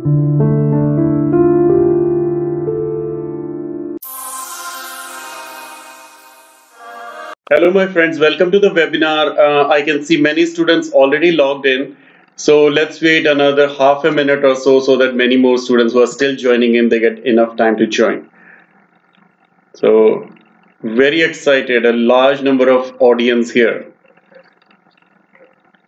Hello, my friends. Welcome to the webinar. I can see many students already logged in. So let's wait another half a minute or so that many more students who are still joining in, they get enough time to join. So very excited, a large number of audience here.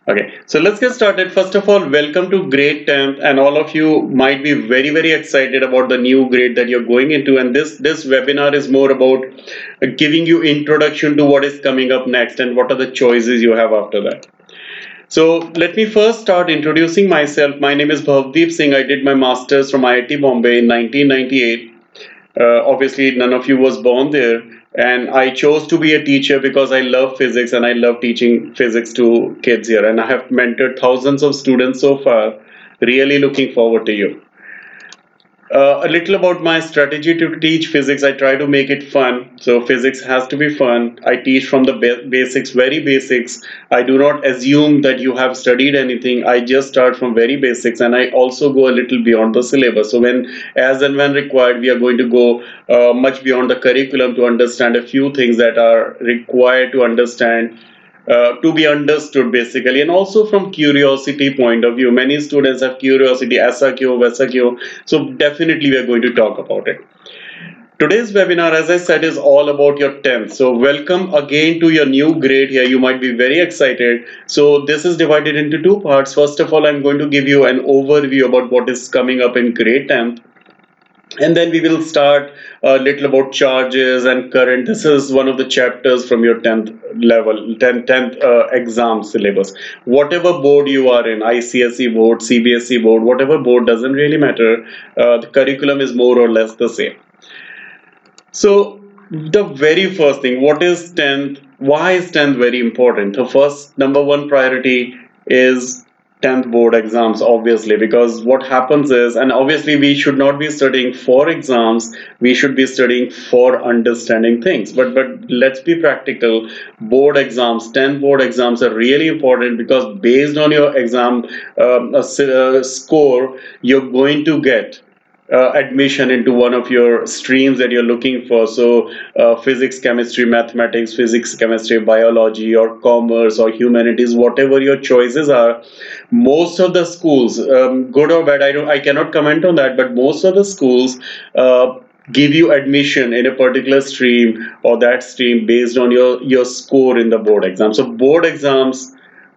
Okay, so let's get started. First of all, welcome to grade 10th, and all of you might be very excited about the new grade that you're going into, and this webinar is more about giving you introduction to what is coming up next and what are the choices you have after that. So let me first start introducing myself. My name is Bhavdeep Singh. I did my masters from IIT Bombay in 1998. Obviously, none of you was born there, and I chose to be a teacher because I love physics and I love teaching physics to kids here, and I have mentored thousands of students so far. Really looking forward to you. A little about my strategy to teach physics. I try to make it fun. So physics has to be fun. I teach from the basics, very basics. I do not assume that you have studied anything. I just start from very basics, and I also go a little beyond the syllabus. So as and when required, we are going to go much beyond the curriculum to understand a few things that are required to understand, to be understood basically, and also from curiosity point of view. Many students have curiosity, aisa kyo, vaisa kyo. So definitely we are going to talk about it. Today's webinar, as I said, is all about your 10th. So welcome again to your new grade here. You might be very excited. So this is divided into two parts. First of all, I'm going to give you an overview about what is coming up in grade 10th. And then we will start a little about charges and current. This is one of the chapters from your 10th level, 10th exam syllabus. Whatever board you are in, ICSE board, CBSE board, whatever board, doesn't really matter. The curriculum is more or less the same. So the very first thing, what is 10th? Why is 10th very important? The first number one priority is 10th board exams, obviously, because what happens is, and obviously we should not be studying for exams, we should be studying for understanding things. But let's be practical. Board exams, 10th board exams are really important because based on your exam score, you're going to get admission into one of your streams that you're looking for. So physics, chemistry, mathematics, physics, chemistry, biology, or commerce, or humanities, whatever your choices are. Most of the schools, good or bad, I cannot comment on that, but most of the schools give you admission in a particular stream or that stream based on your score in the board exam. So board exams,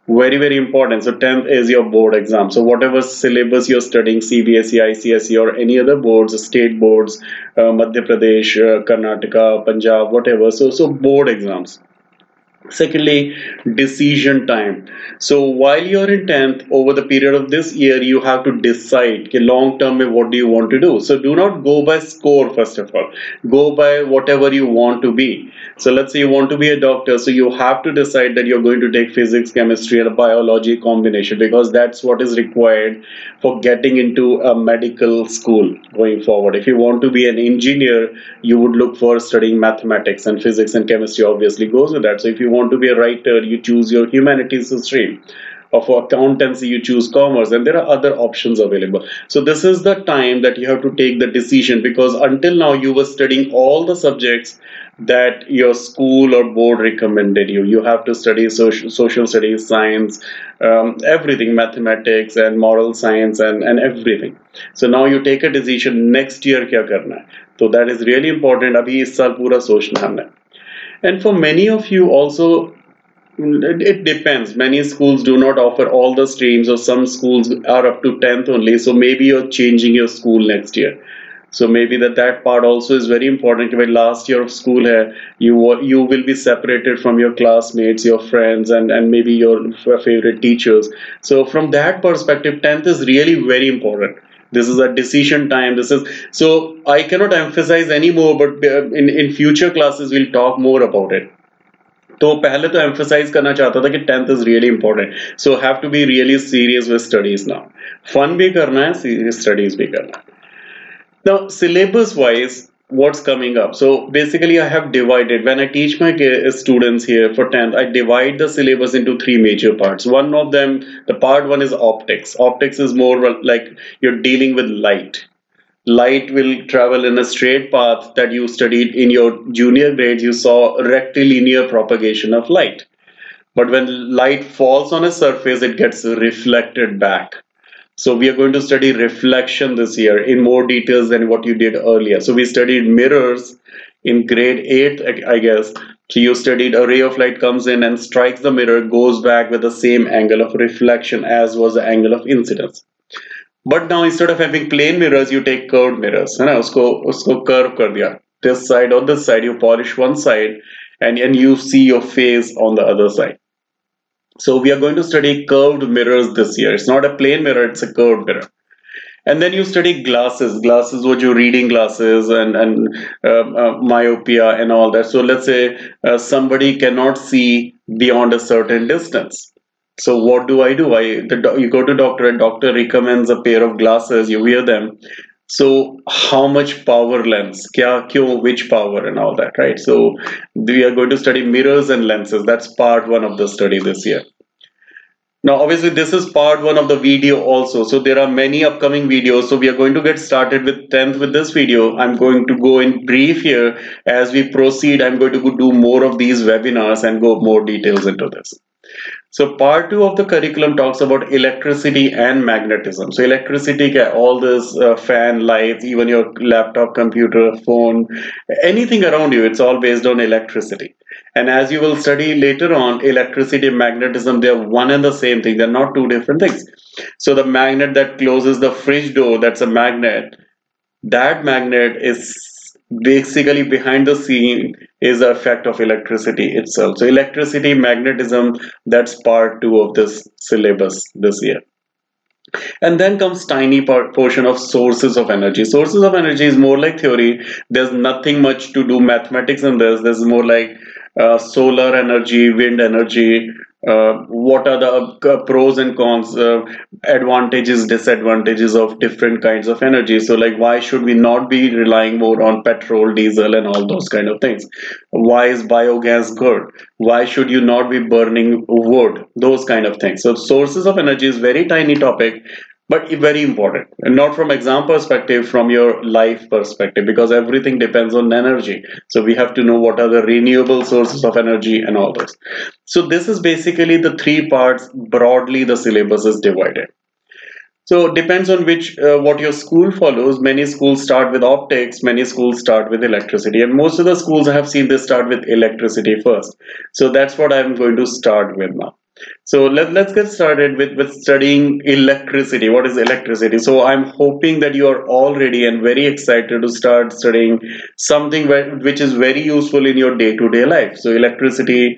very important. So 10th is your board exam. So whatever syllabus you're studying, CBSE, ICSE, or any other boards, state boards, Madhya Pradesh, Karnataka, Punjab, whatever. So board exams. Secondly, decision time. So while you're in 10th, over the period of this year, you have to decide long term what do you want to do. So do not go by score, first of all. Go by whatever you want to be. So let's say you want to be a doctor, so you have to decide that you're going to take physics, chemistry, and a biology combination, because that's what is required for getting into a medical school going forward. If you want to be an engineer, you would look for studying mathematics, and physics and chemistry obviously goes with that. So if you want to be a writer, you choose your humanities stream. Or for accountancy, you choose commerce, and there are other options available. So this is the time that you have to take the decision, because until now you were studying all the subjects that your school or board recommended you. You have to study social studies, science, everything, mathematics and moral science and everything. So now you take a decision, next year kya karna hai. So that is really important. Abhi is saal pura sochna humne. And for many of you also, it depends. Many schools do not offer all the streams, or some schools are up to 10th only. So maybe you're changing your school next year. So maybe that part also is very important. When last year of school hai, you will be separated from your classmates, your friends, and maybe your favorite teachers. So from that perspective, 10th is really very important. This is a decision time. So I cannot emphasize anymore, but in future classes we'll talk more about it. तो पहले तो emphasize करना चाहता था कि 10th is really important. So have to be really serious with studies now. Fun भी करना है, serious studies भी करना है. Now, syllabus wise, what's coming up. So basically I have divided, when I teach my students here for 10th, I divide the syllabus into three major parts. One of them, the part one is optics. Optics is more like you're dealing with light. Light will travel in a straight path that you studied in your junior grades. You saw rectilinear propagation of light. But when light falls on a surface, it gets reflected back. So we are going to study reflection this year in more details than what you did earlier. So we studied mirrors in grade 8, I guess. So you studied a ray of light comes in and strikes the mirror, goes back with the same angle of reflection as was the angle of incidence. But now instead of having plain mirrors, you take curved mirrors. है ना उसको curve कर दिया. This side or this side, you polish one side and you see your face on the other side. So we are going to study curved mirrors this year. It's not a plain mirror, it's a curved mirror. And then you study glasses. Glasses were your reading glasses and myopia and all that. So let's say somebody cannot see beyond a certain distance. So what do? You go to doctor, and doctor recommends a pair of glasses. You wear them. So how much power lens? Kya, kyo, which power and all that, right? So we are going to study mirrors and lenses. That's part one of the study this year. Now, obviously, this is part one of the video also. So there are many upcoming videos. So we are going to get started with 10th with this video. I'm going to go in brief here. As we proceed, I'm going to do more of these webinars and go more details into this. So part two of the curriculum talks about electricity and magnetism. So electricity, all this fan, lights, even your laptop, computer, phone, anything around you, it's all based on electricity. And as you will study later on, electricity and magnetism, they're one and the same thing. They're not two different things. So the magnet that closes the fridge door, that's a magnet. That magnet is basically behind the scene is the effect of electricity itself. So electricity, magnetism, that's part two of this syllabus this year. And then comes tiny portion of sources of energy. Sources of energy is more like theory. There's nothing much to do mathematics in this. This is more like solar energy, wind energy, what are the pros and cons, advantages, disadvantages of different kinds of energy. So like, why should we not be relying more on petrol, diesel and all those kind of things? Why is biogas good? Why should you not be burning wood? Those kind of things. So sources of energy is very tiny topic, but very important, and not from exam perspective, from your life perspective, because everything depends on energy. So we have to know what are the renewable sources of energy and all those. So this is basically the three parts. Broadly the syllabus is divided. So depends on which what your school follows. Many schools start with optics, many schools start with electricity, and most of the schools I have seen they start with electricity first. So that's what I'm going to start with now. So let's get started with studying electricity. What is electricity? So I'm hoping that you are all ready and very excited to start studying something which is very useful in your day-to-day life. So electricity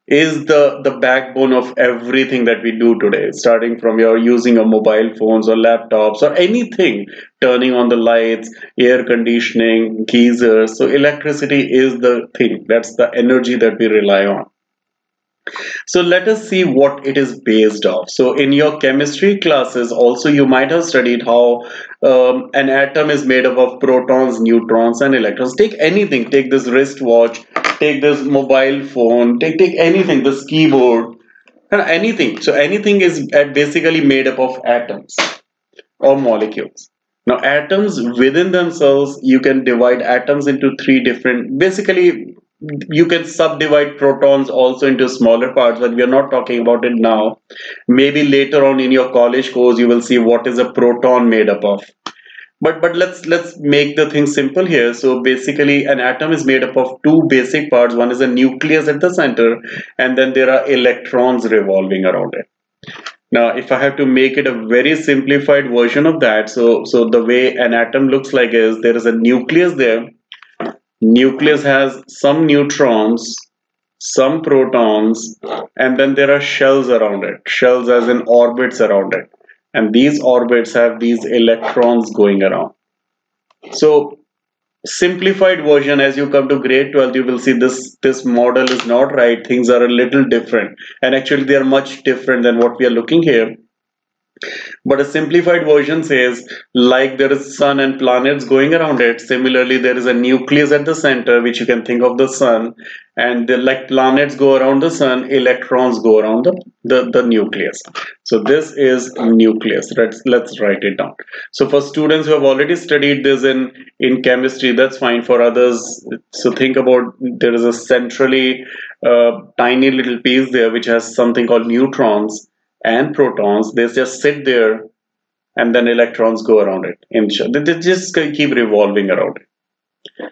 is the backbone of everything that we do today, starting from your using your mobile phones or laptops or anything, turning on the lights, air conditioning, geysers. So electricity is the thing, that's the energy that we rely on. So let us see what it is based off. So in your chemistry classes also you might have studied how an atom is made up of protons, neutrons and electrons. Take anything, take this wristwatch, take this mobile phone, take anything, this keyboard, anything. So anything is basically made up of atoms or molecules. Now atoms within themselves, you can divide atoms into three different, basically you can subdivide protons also into smaller parts, but we are not talking about it now. Maybe later on in your college course you will see what is a proton made up of. But let's make the thing simple here. So basically an atom is made up of two basic parts. One is a nucleus at the center, and then there are electrons revolving around it. Now, if I have to make it a very simplified version of that, so the way an atom looks like is there is a nucleus there. Nucleus has some neutrons, some protons, and then there are shells around it. Shells as in orbits around it. And these orbits have these electrons going around. So simplified version, as you come to grade 12, you will see this model is not right. Things are a little different. And actually they are much different than what we are looking here. But a simplified version says, like there is sun and planets going around it, similarly there is a nucleus at the center, which you can think of the sun, and like planets go around the sun, electrons go around the nucleus. So this is nucleus. Let's write it down. So for students who have already studied this in chemistry, that's fine. For others, so think about, there is a centrally tiny little piece there which has something called neutrons and protons. They just sit there, and then electrons go around it. They just keep revolving around it.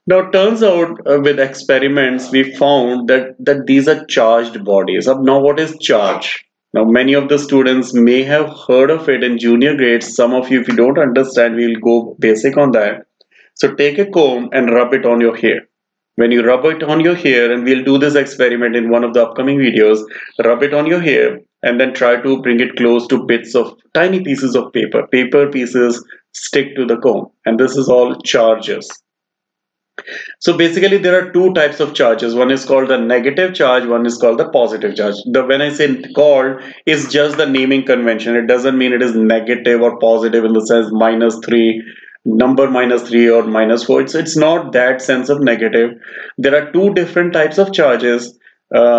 Now it turns out, with experiments we found that these are charged bodies. Now what is charge? Now many of the students may have heard of it in junior grades. Some of you, if you don't understand, we'll go basic on that. So take a comb and rub it on your hair. When you rub it on your hair, and we'll do this experiment in one of the upcoming videos, rub it on your hair and then try to bring it close to bits of tiny pieces of paper. Paper pieces stick to the comb, and this is all charges. So basically there are two types of charges. One is called the negative charge, one is called the positive charge. When I say called, is just the naming convention. It doesn't mean it is negative or positive in the sense -3, number -3 or -4. It's not that sense of negative. There are two different types of charges.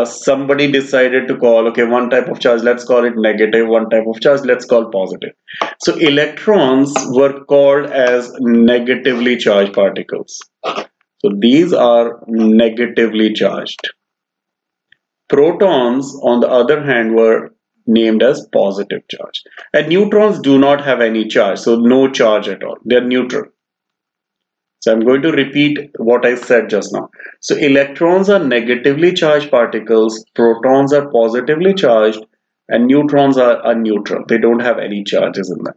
Somebody decided to call, okay, one type of charge, let's call it negative, one type of charge, let's call positive. So electrons were called as negatively charged particles. So these are negatively charged. Protons, on the other hand, were named as positive charge. And neutrons do not have any charge, so no charge at all. They're neutral. So I'm going to repeat what I said just now. So electrons are negatively charged particles, protons are positively charged, and neutrons are neutral. They don't have any charges in them.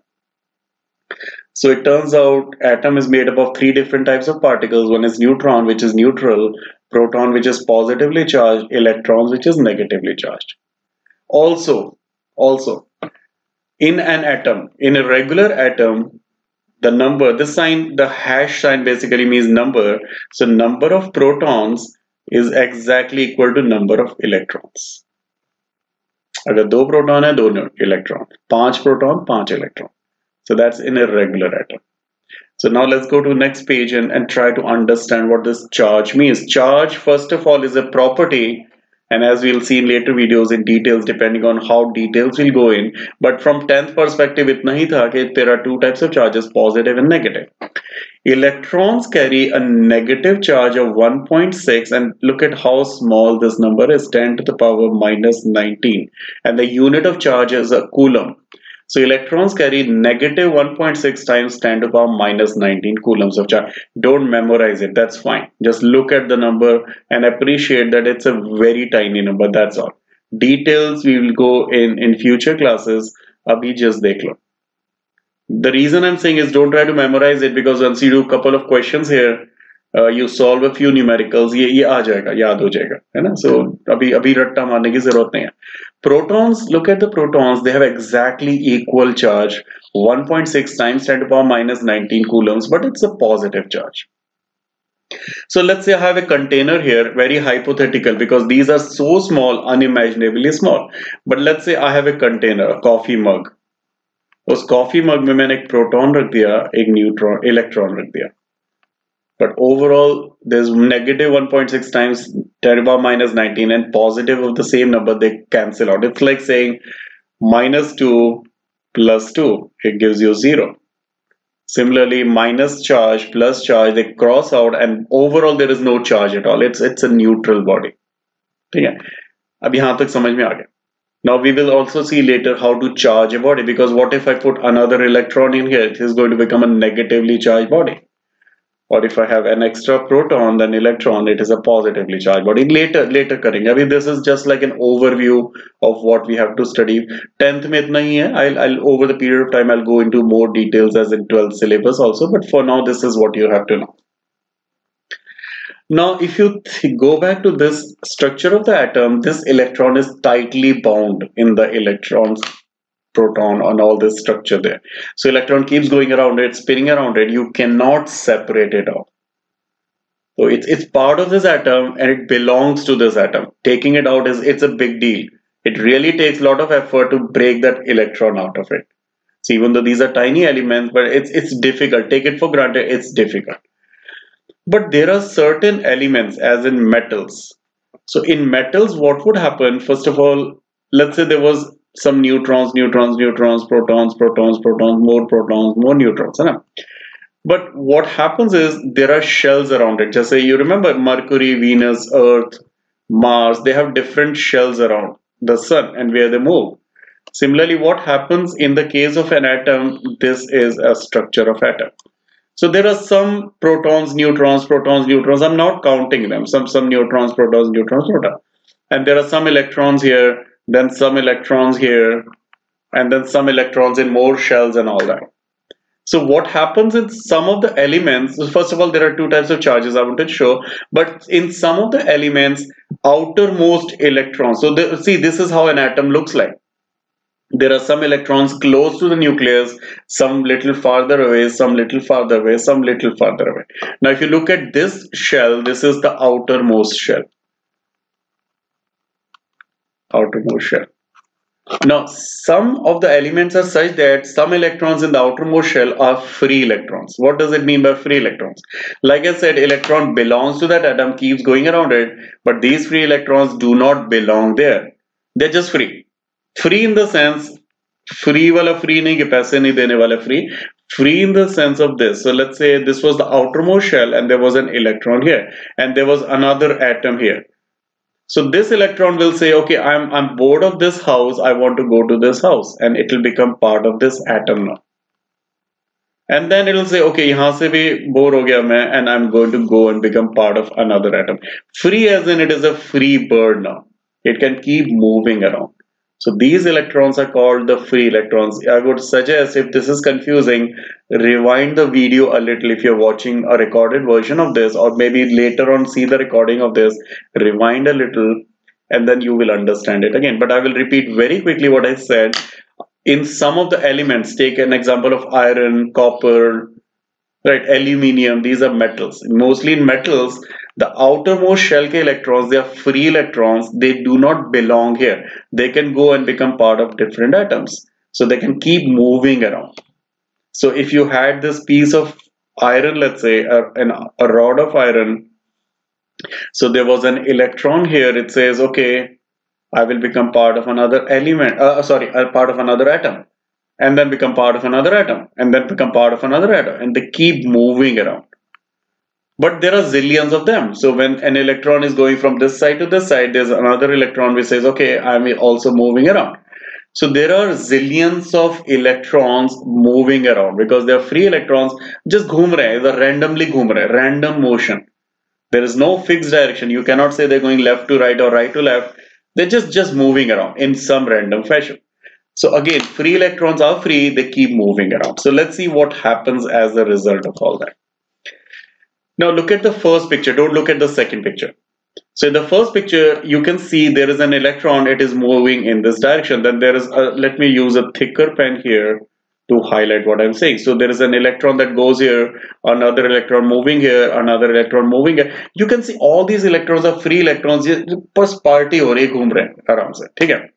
So it turns out atom is made up of three different types of particles. One is neutron, which is neutral, proton, which is positively charged, electrons, which is negatively charged. Also, in an atom, in a regular atom, the number, the hash sign basically means number. So number of protons is exactly equal to number of electrons. अगर दो proton है दो electron, पांच proton पांच electron. So that's in a regular atom. So now let's go to next page and try to understand what this charge means. Charge, first of all, is a property, and as we'll see in later videos in details, depending on how details will go in. But from 10th perspective, itna hi tha कि there are two types of charges, positive and negative. Electrons carry a negative charge of 1.6, and look at how small this number is, 10 to the power -19, and the unit of charge is a coulomb. So electrons carry negative 1.6 times 10 to the power -19 coulombs of charge. Don't memorize it, that's fine. Just look at the number and appreciate that it's a very tiny number, that's all. Details we will go in future classes. Abhi just dekh lo. The reason I'm saying is don't try to memorize it, because once you do a couple of questions here, you solve a few numericals, ये आ जाएगा, याद हो जाएगा, है ना? So अभी रट्टा मारने की जरूरत नहीं है. Protons, look at the protons, they have exactly equal charge, 1.6 times 10 to the power -19 coulombs, but it's a positive charge. So let's say I have a container here, very hypothetical, because these are so small, unimaginably small. But let's say I have a container, a coffee mug. उस coffee mug में मैंने एक proton रख दिया, एक neutron electron रख दिया. But overall, there's negative 1.6 times 10 to the power -19 and positive of the same number, they cancel out. It's like saying -2 plus 2, it gives you 0. Similarly, minus charge plus charge, they cross out, and overall there is no charge at all. It's a neutral body. ठीक है, अब यहाँ तक समझ में आ गया. Now we will also see later how to charge a body, because what if I put another electron in here? It is going to become a negatively charged body. Or if I have an extra proton than electron, it is a positively charged body. Later करेंगे. अभी this is just like an overview of what we have to study. 10th में इतना ही है. I'll over the period of time I'll go into more details as in 12th syllabus also. But for now, this is what you have to know. Now, if you go back to this structure of the atom, this electron is tightly bound in the electrons, proton, and all this structure there. So electron keeps going around it, spinning around it. You cannot separate it out. So it's part of this atom and it belongs to this atom. Taking it out it's a big deal. It really takes a lot of effort to break that electron out of it. So even though these are tiny elements, but it's difficult. Take it for granted, it's difficult. But there are certain elements, as in metals. So in metals, what would happen? First of all, let's say there was some neutrons, protons, more neutrons. है ना? But what happens is there are shells around it. Just say you remember Mercury, Venus, Earth, Mars, they have different shells around the sun and where they move. Similarly, what happens in the case of an atom, this is a structure of atom. So there are some protons, neutrons. I'm not counting them. Some neutrons. And there are some electrons here, then some electrons here, and then some electrons in more shells and all that. So what happens in some of the elements, first of all, there are two types of charges I want to show, but in some of the elements, outermost electrons. So see, this is how an atom looks like. There are some electrons close to the nucleus, some little farther away, some little farther away, some little farther away. Now, if you look at this shell, this is the outermost shell. Outermost shell. Now, some of the elements are such that some electrons in the outermost shell are free electrons. What does it mean by free electrons? Like I said, electron belongs to that atom, keeps going around it, but these free electrons do not belong there. They're just free. Free in the sense, free wala free nahi ki paise nahi dene wala free. Free in the sense of this. So let's say this was the outermost shell and there was an electron here and there was another atom here. So this electron will say, okay, I'm bored of this house, I want to go to this house, and it will become part of this atom now. And then it will say, okay, yahan se bhi bore ho gaya main, and I'm going to go and become part of another atom. Free as in it is a free bird now. It can keep moving around. So these electrons are called the free electrons. I would suggest, if this is confusing, rewind the video a little if you're watching a recorded version of this, or maybe later on see the recording of this, rewind a little and then you will understand it again. But I will repeat very quickly what I said. In some of the elements, take an example of iron, copper, right, aluminium, these are metals. Mostly in metals, the outermost shell ke electrons, they are free electrons, they do not belong here. They can go and become part of different atoms. So they can keep moving around. So if you had this piece of iron, let's say a rod of iron, so there was an electron here, it says, okay, I will become part of another element, part of another atom, and then become part of another atom, and then become part of another atom, and they keep moving around. But there are zillions of them. So when an electron is going from this side to this side, there's another electron which says, okay, I'm also moving around. So there are zillions of electrons moving around because they are free electrons, just ghoom rahe, they randomly ghoom rahe, random motion. There is no fixed direction. You cannot say they're going left to right or right to left. They're just moving around in some random fashion. So again, free electrons are free, they keep moving around. So let's see what happens as a result of all that. Now look at the first picture, don't look at the second picture. So in the first picture, you can see there is an electron, it is moving in this direction. Then there is let me use a thicker pen here to highlight what I'm saying. So there is an electron that goes here, another electron moving here, another electron moving here. You can see all these electrons are free electrons. बस party हो रही है, घूम रहे हैं आराम से, ठीक है?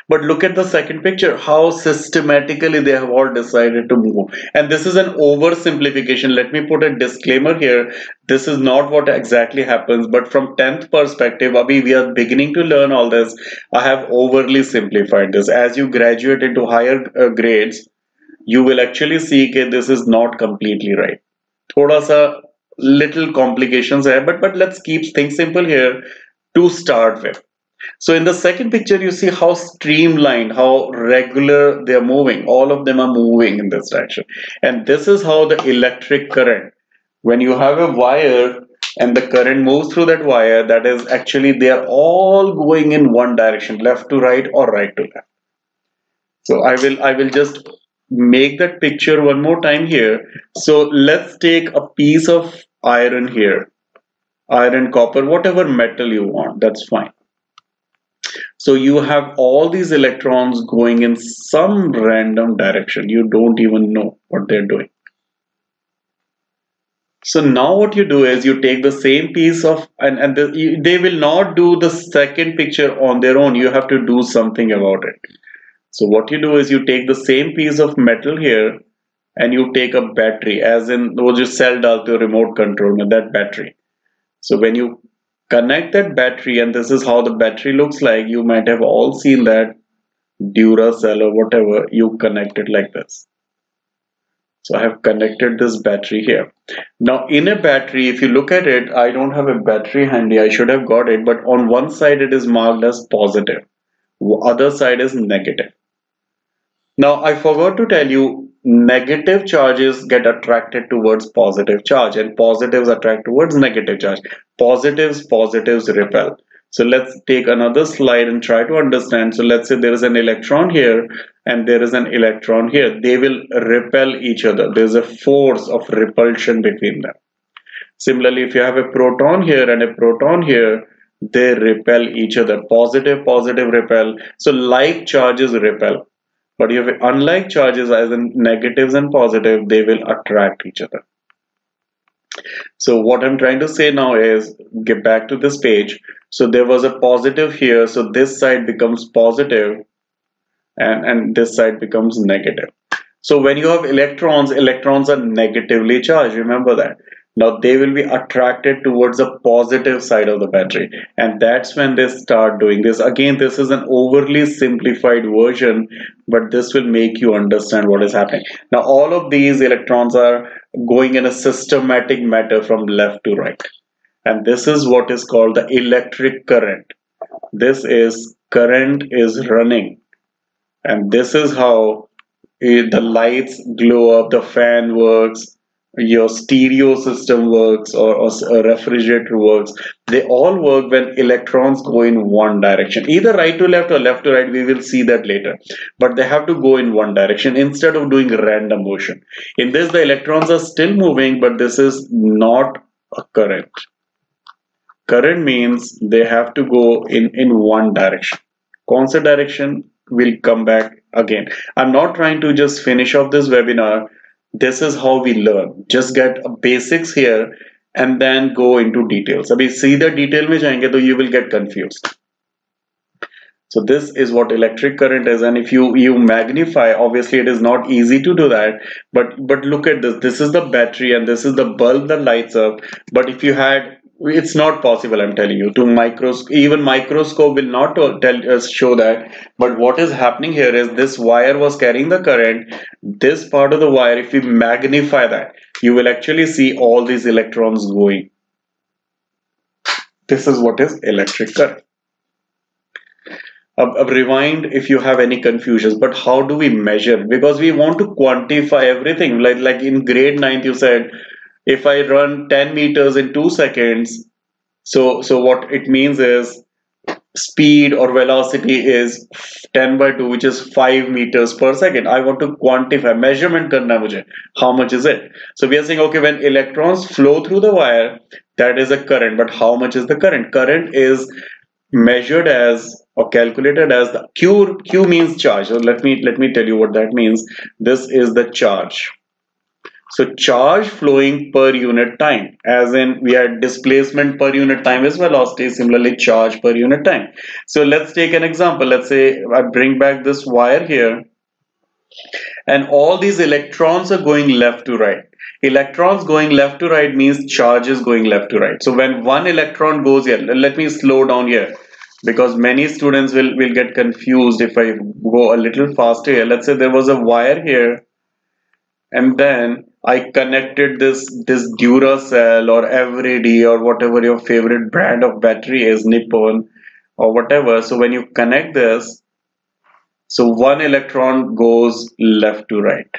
But look at the second picture, how systematically they have all decided to move. And this is an oversimplification. Let me put a disclaimer here. This is not what exactly happens, but from 10th perspective, Abhi, we are beginning to learn all this. I have overly simplified this. As you graduate into higher grades, you will actually see that this is not completely right. Thoda sa little complications hai, but let's keep things simple here to start with. So in the second picture, you see how streamlined, how regular they are moving. All of them are moving in this direction. And this is how the electric current, when you have a wire and the current moves through that wire, that is actually they are all going in one direction, left to right or right to left. So I will just make that picture one more time here. So let's take a piece of iron here, iron, copper, whatever metal you want, that's fine. So you have all these electrons going in some random direction. You don't even know what they're doing. So now what you do is you take the same piece of, they will not do the second picture on their own. You have to do something about it. So what you do is you take the same piece of metal here and you take a battery, as in वो जो cell डालते हो remote control में, that battery. So when you connect that battery, and this is how the battery looks like, you might have all seen that Duracell or whatever, you connect it like this. So I have connected this battery here. Now in a battery, if you look at it, I don't have a battery handy. I should have got it, but on one side it is marked as positive. Other side is negative. Now I forgot to tell you, negative charges get attracted towards positive charge and positives attract towards negative charge. Positives repel. So let's take another slide and try to understand. So let's say there is an electron here and there is an electron here. They will repel each other. There's a force of repulsion between them. Similarly, if you have a proton here and a proton here, they repel each other. Positive repel. So like charges repel. But you have unlike charges, as in negatives and positive, they will attract each other. So what I'm trying to say now is, get back to this page. So there was a positive here. So this side becomes positive and this side becomes negative. So when you have electrons, electrons are negatively charged. Remember that. Now they will be attracted towards the positive side of the battery. And that's when they start doing this. Again, this is an overly simplified version, but this will make you understand what is happening. Now all of these electrons are going in a systematic manner from left to right. And this is what is called the electric current. This is current is running. And this is how the lights glow up, the fan works, your stereo system works, or a refrigerator works. They all work when electrons go in one direction, either right to left or left to right. We will see that later, but they have to go in one direction instead of doing random motion. In this, the electrons are still moving, but this is not a current. Current means they have to go in one direction. कौन सा direction will come back again. I'm not trying to just finish off this webinar. This is how we learn. Just get basics here and then go into details. अभी सीधा detail में जाएंगे तो you will get confused. So this is what electric current is, and if you magnify, obviously it is not easy to do that, but look at this. This is the battery and this is the bulb that lights up. But if you had, it's not possible, I'm telling you, to even microscope will not tell us, show that. But what is happening here is this wire was carrying the current. This part of the wire, if you magnify that, you will actually see all these electrons going. This is what is electric current. Rewind if you have any confusions. But how do we measure? Because we want to quantify everything. Like in grade 9th, you said, if I run 10 meters in 2 seconds, so what it means is speed or velocity is 10 by 2, which is 5 meters per second. I want to quantify, measurement karna mujhe. How much is it? So we are saying, okay, when electrons flow through the wire, that is a current. But how much is the current? Current is measured as or calculated as the Q means charge. So let me tell you what that means. This is the charge. So charge flowing per unit time, as in we had displacement per unit time is velocity, similarly charge per unit time. So let's take an example. Let's say I bring back this wire here and all these electrons are going left to right. Electrons going left to right means charge is going left to right. So when one electron goes here, let me slow down here, because many students will get confused if I go a little faster here. Let's say there was a wire here and then I connected this Duracell or Eveready or whatever your favorite brand of battery is, Nippon or whatever. So when you connect this, so one electron goes left to right.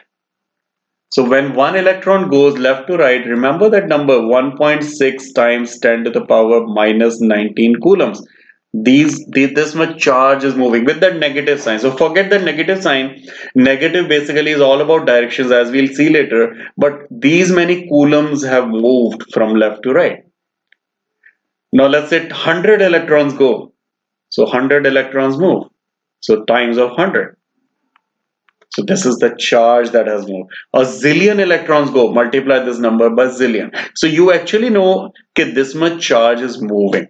So when one electron goes left to right, remember that number 1.6 times 10 to the power minus 19 coulombs. This much charge is moving with that negative sign. So forget the negative sign. Negative basically is all about directions, as we'll see later. But these many coulombs have moved from left to right. Now let's say 100 electrons go. So 100 electrons move. So times of 100. So this is the charge that has moved. A zillion electrons go, multiply this number by zillion. So you actually know that this much charge is moving.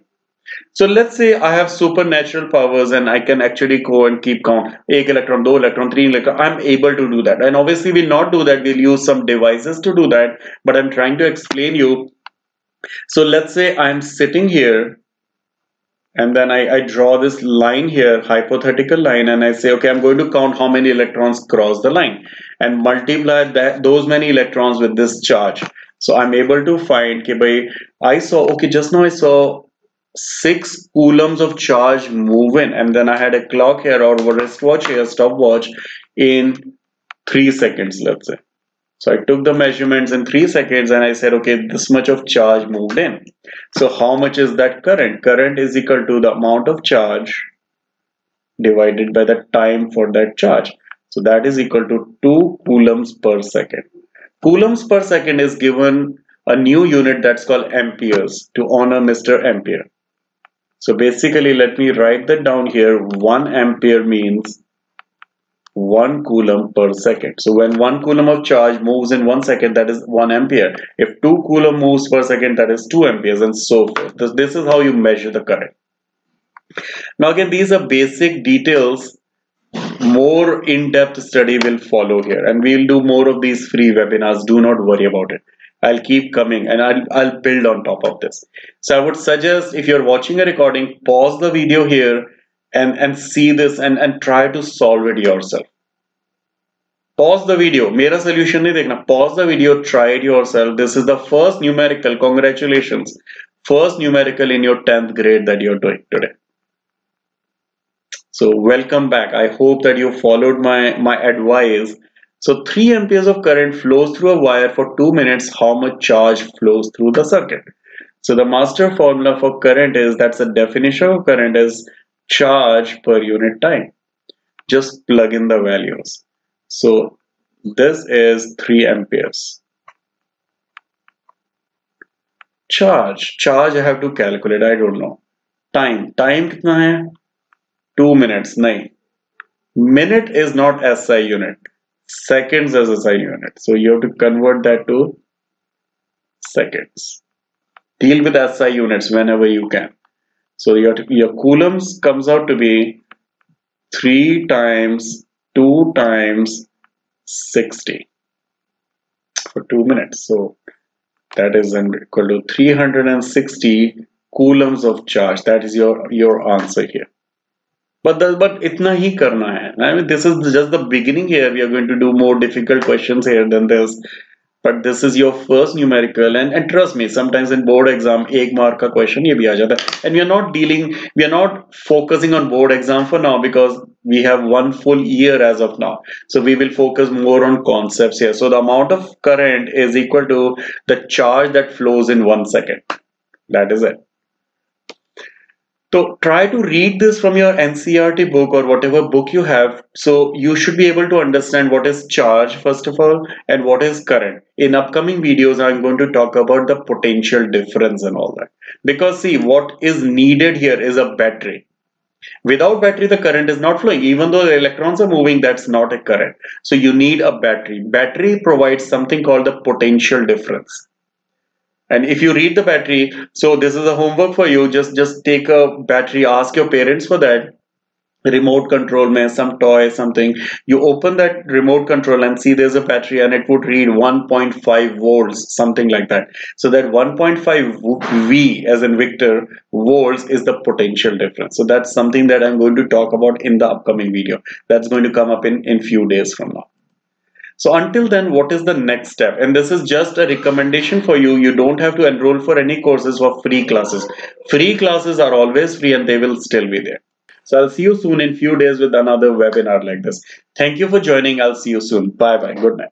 So let's say I have supernatural powers and I can actually go and keep count. 1 electron, 2 electron, 3 electron. I'm able to do that. And obviously we'll not do that. We'll use some devices to do that. But I'm trying to explain you. So let's say I'm sitting here and then I draw this line here, hypothetical line, and I say, okay, I'm going to count how many electrons cross the line and multiply those many electrons with this charge. So I'm able to find, okay, I saw, okay, just now I saw 6 coulombs of charge move in, and then I had a clock here or a wristwatch here, stopwatch, in 3 seconds, let's say. So I took the measurements in 3 seconds and I said, okay, this much of charge moved in. So how much is that current? Current is equal to the amount of charge divided by the time for that charge. So that is equal to 2 coulombs per second. Coulombs per second is given a new unit that's called amperes to honor Mr. Ampere. So basically, let me write that down here. 1 ampere means 1 coulomb per second. So when 1 coulomb of charge moves in 1 second, that is 1 ampere. If 2 coulomb moves per second, that is 2 amperes, and so forth. This is how you measure the current. Now again, these are basic details. More in-depth study will follow here, and we'll do more of these free webinars. Do not worry about it. I'll keep coming and I'll build on top of this. So I would suggest, if you're watching a recording, pause the video here and see this and try to solve it yourself. Pause the video. Mera solution nahi dekhna. Pause the video, try it yourself. This is the first numerical. Congratulations. First numerical in your 10th grade that you're doing today. So welcome back. I hope that you followed my advice. So 3 amperes of current flows through a wire for 2 minutes. How much charge flows through the circuit? So the master formula for current is, that's the definition of current, is charge per unit time. Just plug in the values. So this is 3 amperes. Charge I have to calculate. I don't know. Time kitna hai? 2 minutes. Nahi. Minute is not SI unit. Seconds is SI unit. So you have to convert that to seconds. Deal with SI units whenever you can. So your coulombs comes out to be 3 times 2 times 60 for 2 minutes. So that is equal to 360 coulombs of charge. That is your answer here. But itna hi karna hai. I mean, this is just the beginning here. We are going to do more difficult questions here than this. But this is your first numerical, and trust me, sometimes in board exam, 1 mark ka question ye bhi aa jata hai. And we are not focusing on board exam for now because we have 1 full year as of now. So we will focus more on concepts here. So the amount of current is equal to the charge that flows in 1 second. That is it. So try to read this from your NCERT book or whatever book you have. So you should be able to understand what is charge first of all and what is current. In upcoming videos, I'm going to talk about the potential difference and all that. Because see, what is needed here is a battery. Without battery, the current is not flowing. Even though the electrons are moving, that's not a current. So you need a battery. Battery provides something called the potential difference. And if you read the battery, so this is a homework for you. Just take a battery, ask your parents for that. Remote control mein some toy, something. You open that remote control and see there's a battery and it would read 1.5 volts, something like that. So that 1.5 V as in Victor volts is the potential difference. So that's something that I'm going to talk about in the upcoming video. That's going to come up in few days from now. So until then, what is the next step? And this is just a recommendation for you. You don't have to enroll for any courses or free classes. Free classes are always free and they will still be there. So I'll see you soon in few days with another webinar like this. Thank you for joining. I'll see you soon. Bye bye. Good night.